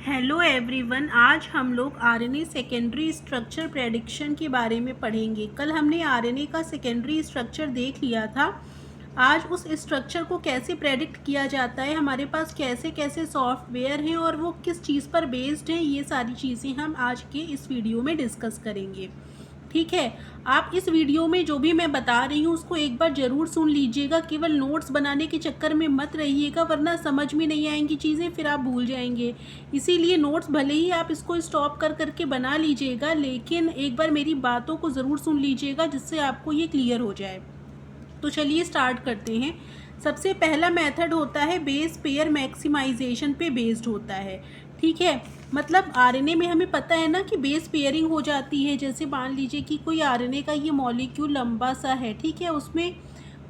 Hello everyone, आज हम लोग आरएनए सेकेंडरी स्ट्रक्चर प्रेडिक्शन के बारे में पढ़ेंगे। कल हमने आरएनए का सेकेंडरी स्ट्रक्चर देख लिया था। आज उस स्ट्रक्चर को कैसे प्रेडिक्ट किया जाता है, हमारे पास कैसे कैसे सॉफ्टवेयर हैं और वो किस चीज़ पर बेस्ड हैं, ये सारी चीज़ें हम आज के इस वीडियो में डिस्कस करेंगे। ठीक है, आप इस वीडियो में जो भी मैं बता रही हूँ उसको एक बार ज़रूर सुन लीजिएगा। केवल नोट्स बनाने के चक्कर में मत रहिएगा, वरना समझ में नहीं आएंगी चीज़ें, फिर आप भूल जाएंगे। इसीलिए नोट्स भले ही आप इसको स्टॉप कर करके बना लीजिएगा, लेकिन एक बार मेरी बातों को ज़रूर सुन लीजिएगा जिससे आपको ये क्लियर हो जाए। तो चलिए स्टार्ट करते हैं। सबसे पहला मेथड होता है बेस पेयर मैक्सिमाइजेशन पे बेस्ड होता है। ठीक है, मतलब आरएनए में हमें पता है ना कि बेस पेयरिंग हो जाती है। जैसे मान लीजिए कि कोई आरएनए का ये मॉलिक्यूल लंबा सा है, ठीक है, उसमें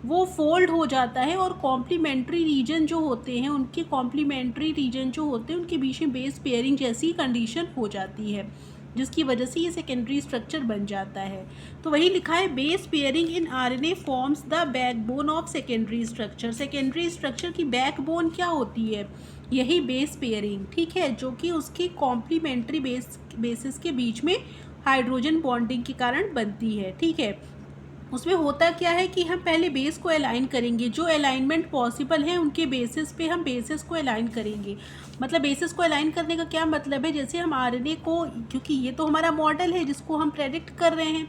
वो फोल्ड हो जाता है और कॉम्प्लीमेंट्री रीजन जो होते हैं उनके बीच में बेस पेयरिंग जैसी कंडीशन हो जाती है, जिसकी वजह से ये सेकेंडरी स्ट्रक्चर बन जाता है। तो वही लिखा है, base pairing in RNA forms the backbone of secondary structure. Secondary structure की बैकबोन क्या होती है? यही बेस पेयरिंग, ठीक है, जो कि उसकी कॉम्प्लीमेंट्री बेसिस के बीच में हाइड्रोजन बॉन्डिंग के कारण बनती है। ठीक है, उसमें होता क्या है कि हम पहले बेस को अलाइन करेंगे, जो अलाइनमेंट पॉसिबल है उनके बेसिस पे हम बेसिस को अलाइन करेंगे। मतलब बेसिस को अलाइन करने का क्या मतलब है, जैसे हम आरएनए को, क्योंकि ये तो हमारा मॉडल है जिसको हम प्रेडिक्ट कर रहे हैं,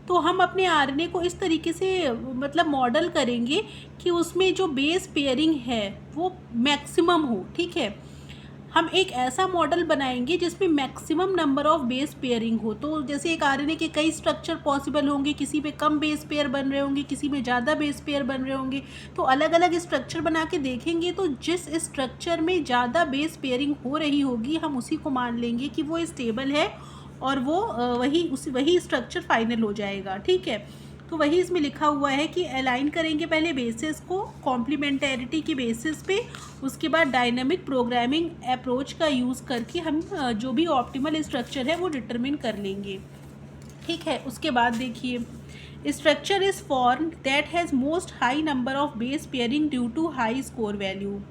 तो हम अपने आरएनए को इस तरीके से मतलब मॉडल करेंगे कि उसमें जो बेस पेयरिंग है वो मैक्सिमम हो। ठीक है, हम एक ऐसा मॉडल बनाएंगे जिसमें maximum number of base pairing हो। तो जैसे एक आरएनए के कई स्ट्रक्चर पॉसिबल होंगे, किसी में कम बेस पेयर बन रहे होंगे, किसी में ज़्यादा बेस पेयर बन रहे होंगे, तो अलग अलग स्ट्रक्चर बना के देखेंगे। तो जिस स्ट्रक्चर में ज़्यादा बेस पेयरिंग हो रही होगी हम उसी को मान लेंगे कि वो स्टेबल है और वो वही स्ट्रक्चर फाइनल हो जाएगा। ठीक है, तो वही इसमें लिखा हुआ है कि अलाइन करेंगे पहले बेसिस को कॉम्प्लीमेंटैरिटी के बेसिस पे, उसके बाद डायनामिक प्रोग्रामिंग अप्रोच का यूज़ करके हम जो भी ऑप्टिमल स्ट्रक्चर है वो डिटरमिन कर लेंगे। ठीक है, उसके बाद देखिए, structure is form that has most high number of base pairing due to high score value.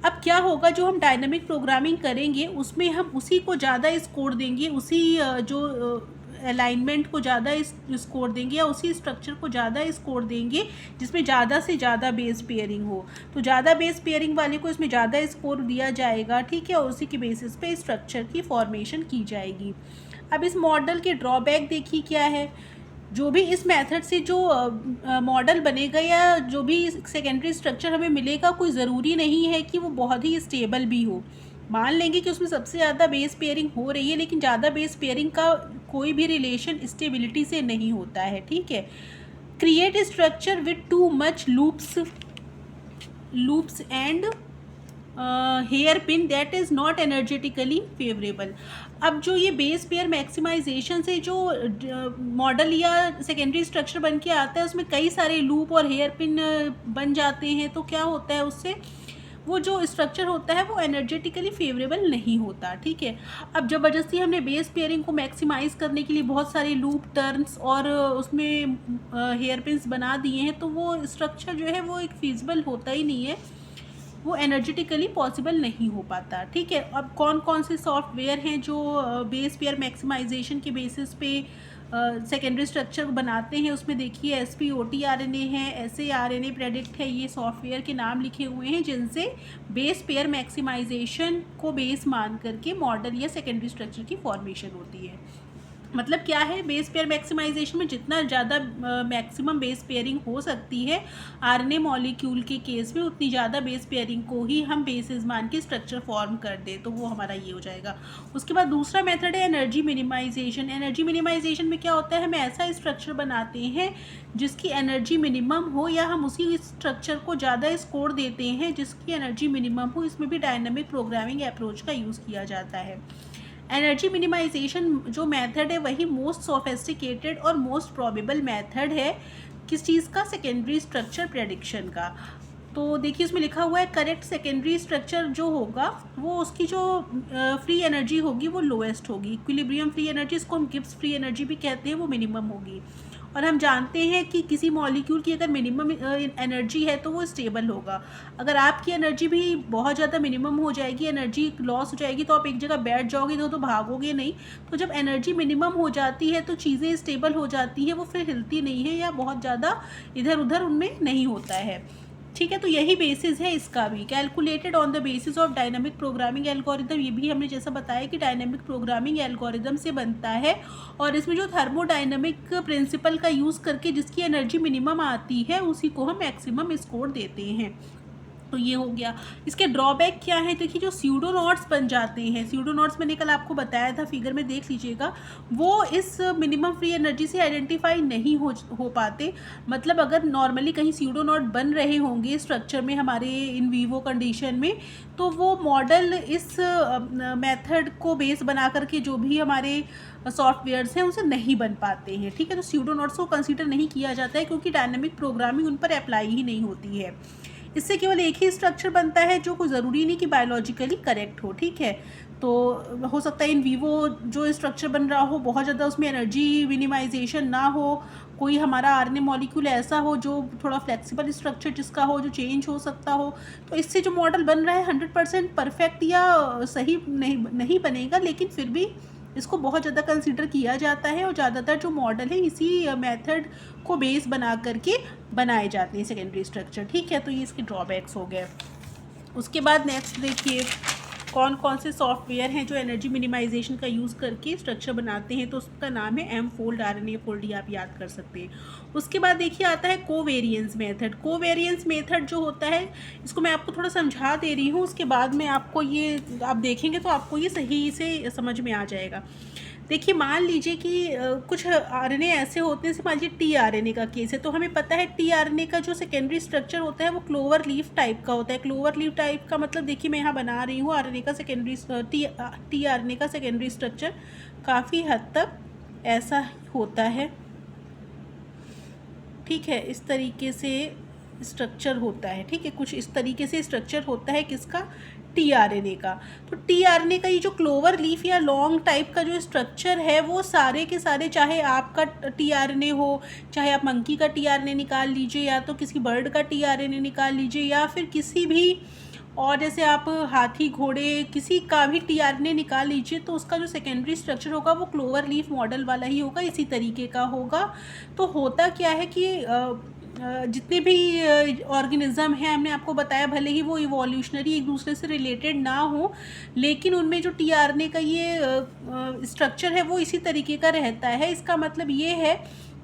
अब क्या होगा, जो हम डायनामिक प्रोग्रामिंग करेंगे उसमें हम उसी को ज़्यादा स्कोर देंगे, उसी जो अलाइनमेंट को ज़्यादा स्कोर देंगे या उसी स्ट्रक्चर को ज़्यादा स्कोर देंगे जिसमें ज़्यादा से ज़्यादा बेस पेयरिंग हो। तो ज़्यादा बेस पेयरिंग वाले को इसमें ज़्यादा स्कोर दिया जाएगा। ठीक है, और उसी के बेसिस पे स्ट्रक्चर की फॉर्मेशन की जाएगी। अब इस मॉडल के ड्रॉबैक देखिए क्या है। जो भी इस मेथड से जो मॉडल बनेगा या जो भी सेकेंडरी स्ट्रक्चर हमें मिलेगा, कोई ज़रूरी नहीं है कि वो बहुत ही स्टेबल भी हो। मान लेंगे कि उसमें सबसे ज़्यादा बेस पेयरिंग हो रही है, लेकिन ज़्यादा बेस पेयरिंग का कोई भी रिलेशन स्टेबिलिटी से नहीं होता है। ठीक है, create structure with too much loops and hairpin that is not energetically favourable. अब जो ये बेस पेयर मैक्सिमाइजेशन से जो मॉडल या सेकेंडरी स्ट्रक्चर बन के आता है उसमें कई सारे लूप और हेयर पिन बन जाते हैं, तो क्या होता है उससे वो जो स्ट्रक्चर होता है वो एनर्जेटिकली फेवरेबल नहीं होता। ठीक है, अब ज़बरदस्ती हमने बेस पेयरिंग को मैक्सिमाइज़ करने के लिए बहुत सारे लूप टर्न्स और उसमें हेयर पिन्स बना दिए हैं, तो वो स्ट्रक्चर जो है वो एक फीजिबल होता ही नहीं है, वो एनर्जेटिकली पॉसिबल नहीं हो पाता। ठीक है, अब कौन कौन से सॉफ्टवेयर हैं जो बेस पेयर मैक्सिमाइजेशन के बेसिस पे सेकेंडरी स्ट्रक्चर बनाते हैं, उसमें देखिए SPOT RNA है, SARNA प्रेडिक्ट है, ये सॉफ्टवेयर के नाम लिखे हुए हैं जिनसे बेस पेयर मैक्सिमाइजेशन को बेस मान करके मॉडल या सेकेंडरी स्ट्रक्चर की फॉर्मेशन होती है। मतलब क्या है, बेस पेयर मैक्सिमाइजेशन में जितना ज़्यादा मैक्सिमम बेस पेयरिंग हो सकती है आरएनए मॉलिक्यूल के केस में, उतनी ज़्यादा बेस पेयरिंग को ही हम बेसिस मान के स्ट्रक्चर फॉर्म कर दें, तो वो हमारा ये हो जाएगा। उसके बाद दूसरा मेथड है एनर्जी मिनिमाइजेशन। एनर्जी मिनिमाइजेशन में क्या होता है, हम ऐसा स्ट्रक्चर बनाते हैं जिसकी एनर्जी मिनिमम हो, या हम उसी स्ट्रक्चर को ज़्यादा स्कोर देते हैं जिसकी एनर्जी मिनिमम हो। इसमें भी डायनामिक प्रोग्रामिंग अप्रोच का यूज़ किया जाता है। एनर्जी मिनिमाइजेशन जो मेथड है वही मोस्ट सोफिस्टिकेटेड और मोस्ट प्रोबेबल मेथड है किस चीज़ का, सेकेंडरी स्ट्रक्चर प्रेडिक्शन का। तो देखिए इसमें लिखा हुआ है, करेक्ट सेकेंडरी स्ट्रक्चर जो होगा वो उसकी जो फ्री एनर्जी होगी वो लोएस्ट होगी। इक्विलिब्रियम फ्री एनर्जी, इसको हम गिब्स फ्री एनर्जी भी कहते हैं, वो मिनिमम होगी। और हम जानते हैं कि किसी मॉलिक्यूल की अगर मिनिमम एनर्जी है तो वो स्टेबल होगा। अगर आपकी एनर्जी भी बहुत ज़्यादा मिनिमम हो जाएगी, एनर्जी लॉस हो जाएगी, तो आप एक जगह बैठ जाओगे तो भागोगे नहीं। तो जब एनर्जी मिनिमम हो जाती है तो चीज़ें स्टेबल हो जाती है, वो फिर हिलती नहीं है या बहुत ज़्यादा इधर उधर उनमें नहीं होता है। ठीक है, तो यही बेसिस है इसका भी। Calculated on the basis of dynamic programming algorithm, ये भी हमने जैसा बताया कि डायनामिक प्रोग्रामिंग एल्गोरिदम से बनता है, और इसमें जो थर्मोडायनामिक प्रिंसिपल का यूज़ करके जिसकी एनर्जी मिनिमम आती है उसी को हम मैक्सिमम स्कोर देते हैं। तो ये हो गया। इसके ड्रॉबैक क्या है, देखिए जो स्यूडोनॉट्स बन जाते हैं, स्यूडोनॉट्स मैंने कल आपको बताया था, फिगर में देख लीजिएगा, वो इस मिनिमम फ्री एनर्जी से आइडेंटिफाई नहीं हो पाते। मतलब अगर नॉर्मली कहीं स्यूडोनॉट बन रहे होंगे स्ट्रक्चर में हमारे इन वीवो कंडीशन में, तो वो मॉडल इस मेथड को बेस बना करके जो भी हमारे सॉफ्टवेयर्स हैं उनसे नहीं बन पाते हैं। ठीक है, तो स्यूडोनॉट्स को कंसीडर नहीं किया जाता है क्योंकि डायनेमिक प्रोग्रामिंग उन पर अप्लाई ही नहीं होती है। इससे केवल एक ही स्ट्रक्चर बनता है जो कोई ज़रूरी नहीं कि बायोलॉजिकली करेक्ट हो। ठीक है, तो हो सकता है इन वीवो जो स्ट्रक्चर बन रहा हो बहुत ज़्यादा उसमें एनर्जी मिनिमाइजेशन ना हो, कोई हमारा आरएनए मॉलिक्यूल ऐसा हो जो थोड़ा फ्लेक्सिबल स्ट्रक्चर जिसका हो, जो चेंज हो सकता हो, तो इससे जो मॉडल बन रहा है 100% परफेक्ट या सही नहीं बनेगा, लेकिन फिर भी इसको बहुत ज़्यादा कंसीडर किया जाता है और ज़्यादातर जो मॉडल है इसी मेथड को बेस बना करके बनाए जाते हैं सेकेंडरी स्ट्रक्चर। ठीक है, तो ये इसके ड्रॉबैक्स हो गए। उसके बाद नेक्स्ट देखिए कौन कौन से सॉफ्टवेयर हैं जो एनर्जी मिनिमाइजेशन का यूज़ करके स्ट्रक्चर बनाते हैं, तो उसका नाम है एम फोल्ड, RNA फोल्ड, ये आप याद कर सकते हैं। उसके बाद देखिए आता है कोवेरियंस मेथड। कोवेरियंस मेथड जो होता है, इसको मैं आपको थोड़ा समझा दे रही हूँ, उसके बाद में आपको ये आप देखेंगे तो आपको ये सही से समझ में आ जाएगा। देखिए मान लीजिए कि कुछ आरएनए ऐसे होते हैं, जैसे मान लीजिए टीआरएनए का केस है, तो हमें पता है टीआरएनए का जो सेकेंडरी स्ट्रक्चर होता है वो क्लोवर लीफ टाइप का होता है। क्लोवर लीफ टाइप का मतलब देखिए मैं यहाँ बना रही हूँ आरएनए का सेकेंडरी टीआरएनए का सेकेंडरी स्ट्रक्चर काफ़ी हद तक ऐसा होता है। ठीक है, इस तरीके से स्ट्रक्चर होता है। ठीक है, कुछ इस तरीके से स्ट्रक्चर होता है किसका, टीआरएनए का। तो टीआरएनए का ये जो क्लोवर लीफ या लॉन्ग टाइप का जो स्ट्रक्चर है वो सारे के सारे, चाहे आपका टीआरएनए हो, चाहे आप मंकी का टीआरएनए निकाल लीजिए, या तो किसी बर्ड का टीआरएनए निकाल लीजिए, या फिर किसी भी और जैसे आप हाथी घोड़े किसी का भी टीआरएनए निकाल लीजिए, तो उसका जो सेकेंडरी स्ट्रक्चर होगा वो क्लोवर लीफ मॉडल वाला ही होगा, इसी तरीके का होगा। तो होता क्या है कि जितने भी ऑर्गेनिज्म हैं, हमने आपको बताया भले ही वो इवोल्यूशनरी एक दूसरे से रिलेटेड ना हो, लेकिन उनमें जो टीआरएनए का ये स्ट्रक्चर है वो इसी तरीके का रहता है। इसका मतलब ये है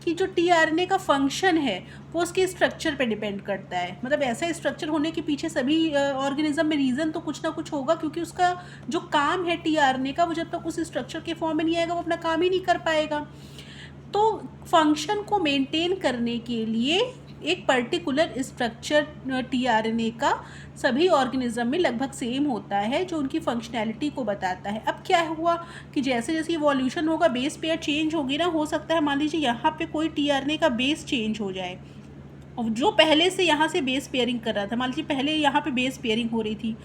कि जो टीआरएनए का फंक्शन है वो उसके स्ट्रक्चर पे डिपेंड करता है। मतलब ऐसा स्ट्रक्चर होने के पीछे सभी ऑर्गेनिज्म में रीज़न तो कुछ ना कुछ होगा, क्योंकि उसका जो काम है टीआरएनए का, वो जब तक उस स्ट्रक्चर के फॉर्म में नहीं आएगा वो अपना काम ही नहीं कर पाएगा। तो फंक्शन को मेंटेन करने के लिए एक पर्टिकुलर स्ट्रक्चर टीआरएनए का सभी ऑर्गेनिज्म में लगभग सेम होता है, जो उनकी फंक्शनैलिटी को बताता है। अब क्या हुआ कि जैसे जैसे इवोल्यूशन होगा बेस पेयर चेंज होगी ना, हो सकता है मान लीजिए यहाँ पे कोई टीआरएनए का बेस चेंज हो जाए, और जो पहले से यहाँ से बेस पेयरिंग कर रहा था, मान लीजिए पहले यहाँ पे बेस पेयरिंग हो रही थी,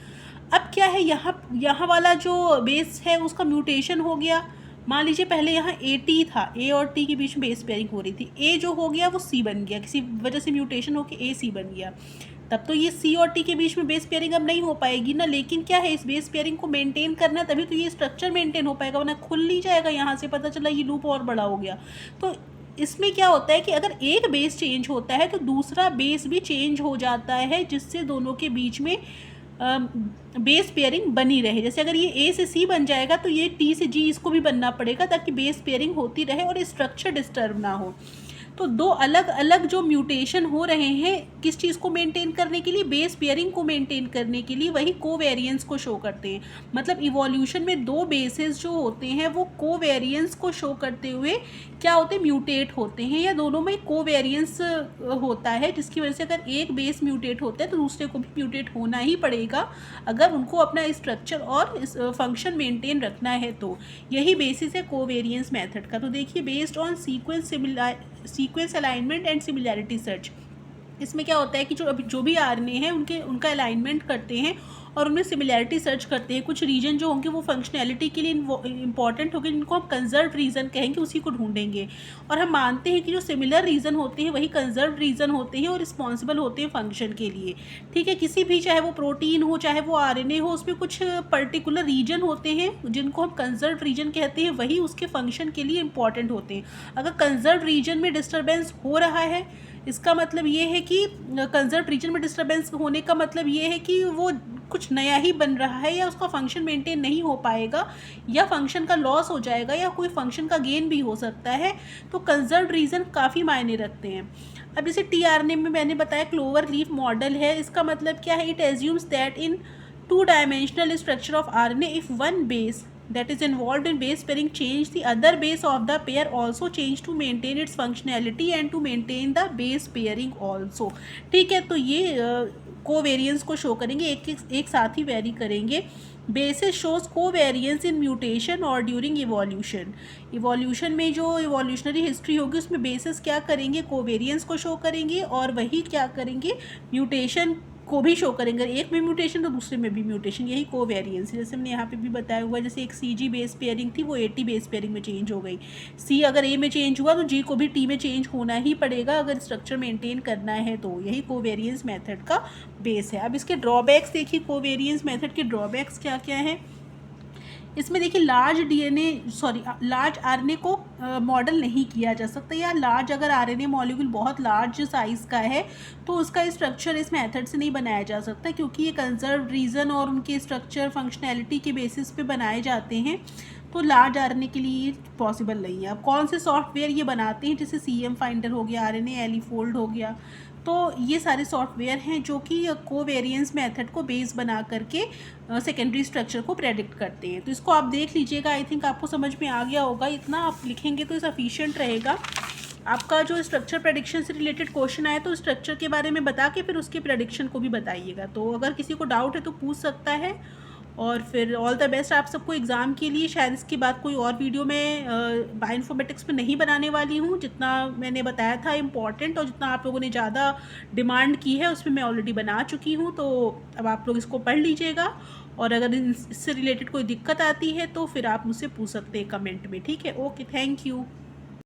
अब क्या है यहाँ वाला जो बेस है उसका म्यूटेशन हो गया। मान लीजिए पहले यहाँ A-T था, A और T के बीच में बेस पेयरिंग हो रही थी, A जो हो गया वो C बन गया, किसी वजह से म्यूटेशन होकर AC बन गया, तब तो ये C और T के बीच में बेस पेयरिंग अब नहीं हो पाएगी ना। लेकिन क्या है, इस बेस पेयरिंग को मेंटेन करना, तभी तो ये स्ट्रक्चर मेंटेन हो पाएगा, वरना खुल नहीं जाएगा। यहाँ से पता चला ये लूप और बड़ा हो गया। तो इसमें क्या होता है कि अगर एक बेस चेंज होता है तो दूसरा बेस भी चेंज हो जाता है, जिससे दोनों के बीच में बेस पेयरिंग बनी रहे। जैसे अगर ये A से C बन जाएगा तो ये T से G इसको भी बनना पड़ेगा, ताकि बेस पेयरिंग होती रहे और स्ट्रक्चर डिस्टर्ब ना हो। तो दो अलग अलग जो म्यूटेशन हो रहे हैं किस चीज़ को मेंटेन करने के लिए, बेस पेयरिंग को मेंटेन करने के लिए, वही कोवेरिएंस को शो करते हैं। मतलब इवोल्यूशन में दो बेसेस जो होते हैं वो कोवेरिएंस को शो करते हुए क्या होते हैं, म्यूटेट होते हैं, या दोनों में कोवेरिएंस होता है, जिसकी वजह से अगर एक बेस म्यूटेट होता है तो दूसरे को भी म्यूटेट होना ही पड़ेगा अगर उनको अपना स्ट्रक्चर और फंक्शन मेंटेन रखना है। तो यही बेसिस है कोवेरिएंस मेथड का। तो देखिए based on sequence alignment and similarity search, इसमें क्या होता है कि जो भी आरएनए है उनका अलाइनमेंट करते हैं और उनमें सिमिलैरिटी सर्च करते हैं। कुछ रीजन जो होंगे वो फंक्शनैलिटी के लिए इंपॉर्टेंट होंगे, जिनको हम कंजर्व रीजन कहेंगे, उसी को ढूंढेंगे। और हम मानते हैं कि जो सिमिलर रीजन होते हैं वही कंजर्व रीजन होते हैं और रिस्पॉन्सिबल होते हैं फंक्शन के लिए। ठीक है, किसी भी, चाहे वो प्रोटीन हो चाहे वो आरएनए हो, उसमें कुछ पर्टिकुलर रीजन होते हैं जिनको हम कंजर्व रीजन कहते हैं, वही उसके फंक्शन के लिए इंपॉर्टेंट होते हैं। अगर कंजर्व रीजन में डिस्टर्बेंस हो रहा है, इसका मतलब ये है कि कंजर्व रीजन में डिस्टर्बेंस होने का मतलब ये है कि वो कुछ नया ही बन रहा है, या उसका फंक्शन मेंटेन नहीं हो पाएगा, या फंक्शन का लॉस हो जाएगा, या कोई फंक्शन का गेन भी हो सकता है। तो कंजर्व रीजन काफ़ी मायने रखते हैं। अब जैसे टीआरएनए में मैंने बताया क्लोवर लीफ मॉडल है, इसका मतलब क्या है? It assumes that in 2-dimensional structure of RNA, if one base that is involved in base pairing change, the other base of the pair also change to maintain its functionality and to maintain the base pairing also। ठीक है, तो ये covariance को show करेंगे, एक साथ ही very करेंगे। Basis shows covariance इन mutation और ड्यूरिंग इवोल्यूशन। इवोल्यूशन में जो इवोल्यूशनरी हिस्ट्री होगी उसमें बेसिस क्या करेंगे? कोवेरियंस को शो करेंगे, और वही क्या करेंगे? म्यूटेशन को भी शो करेंगे। एक में म्यूटेशन तो दूसरे में भी म्यूटेशन, यही कोवेरियंस। जैसे हमने यहाँ पे भी बताया हुआ है, जैसे एक CG बेस पेयरिंग थी वो AT बेस पेयरिंग में चेंज हो गई। C अगर A में चेंज हुआ तो G को भी T में चेंज होना ही पड़ेगा अगर स्ट्रक्चर मेंटेन करना है। तो यही कोवेरियंस मेथड का बेस है। अब इसके ड्रॉबैक्स देखिए, कोवेरियंस मेथड के ड्रॉबैक्स क्या क्या हैं। इसमें देखिए लार्ज आरएनए को मॉडल नहीं किया जा सकता, या लार्ज अगर आरएनए मॉलिक्यूल बहुत लार्ज साइज़ का है तो उसका स्ट्रक्चर इस मेथड से नहीं बनाया जा सकता, क्योंकि ये कंजर्व रीजन और उनके स्ट्रक्चर फंक्शनैलिटी के बेसिस पे बनाए जाते हैं। तो लार्ज आरएनए के लिए पॉसिबल नहीं है। अब कौन से सॉफ्टवेयर ये बनाते हैं? जैसे CM फाइंडर हो गया, RNA एलिफोल्ड हो गया। तो ये सारे सॉफ्टवेयर हैं जो कि कोवेरियंस मेथड को बेस बना करके सेकेंडरी स्ट्रक्चर को प्रेडिक्ट करते हैं। तो इसको आप देख लीजिएगा, आई थिंक आपको समझ में आ गया होगा। इतना आप लिखेंगे तो सफिशिएंट रहेगा। आपका जो स्ट्रक्चर प्रेडिक्शन से रिलेटेड क्वेश्चन आए तो स्ट्रक्चर के बारे में बता के फिर उसके प्रेडिक्शन को भी बताइएगा। तो अगर किसी को डाउट है तो पूछ सकता है। और फिर ऑल द बेस्ट आप सबको एग्ज़ाम के लिए। शायद इसके बाद कोई और वीडियो में बायोइन्फॉर्मेटिक्स में नहीं बनाने वाली हूँ। जितना मैंने बताया था इम्पॉर्टेंट और जितना आप लोगों ने ज़्यादा डिमांड की है उसमें मैं ऑलरेडी बना चुकी हूँ। तो अब आप लोग इसको पढ़ लीजिएगा, और अगर इससे रिलेटेड कोई दिक्कत आती है तो फिर आप मुझसे पूछ सकते हैं कमेंट में। ठीक है, ओके, थैंक यू।